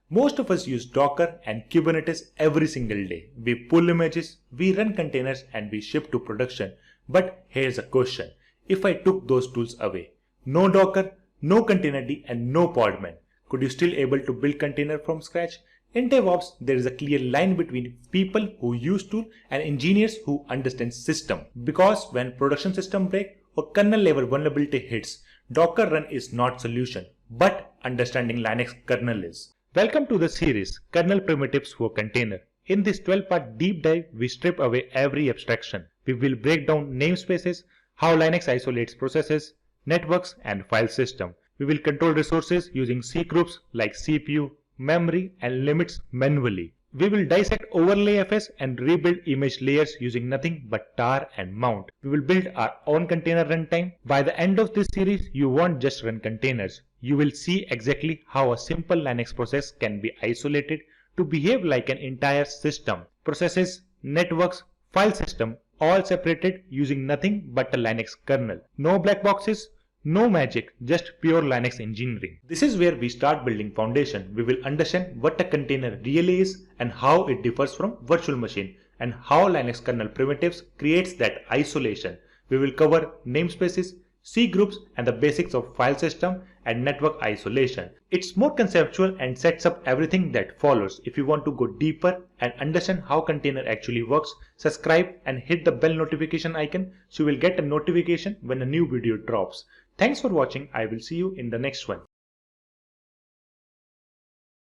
Most of us use Docker and Kubernetes every single day. We pull images, we run containers, and we ship to production. But here's a question. If I took those tools away, no Docker, no containerd, and no podman, could you still able to build container from scratch? In DevOps, there is a clear line between people who use tool and engineers who understand system. Because when production system break or kernel level vulnerability hits, Docker run is not solution, but understanding Linux kernel is. Welcome to the series Kernel Primitives for Container. In this 12-part deep dive, we strip away every abstraction. We will break down namespaces, how Linux isolates processes, networks, and file system. We will control resources using cgroups like CPU, memory, and limits manually. We will dissect OverlayFS and rebuild image layers using nothing but tar and mount. We will build our own container runtime. By the end of this series, you won't just run containers. You will see exactly how a simple Linux process can be isolated to behave like an entire system. Processes, networks, file system, all separated using nothing but a Linux kernel. No black boxes, no magic, just pure Linux engineering. This is where we start building foundation. We will understand what a container really is and how it differs from virtual machine and how Linux kernel primitives creates that isolation. We will cover namespaces, cgroups, and the basics of file system and network isolation. It's more conceptual and sets up everything that follows. If you want to go deeper and understand how container actually works, subscribe and hit the bell notification icon so you will get a notification when a new video drops. Thanks for watching. I will see you in the next one.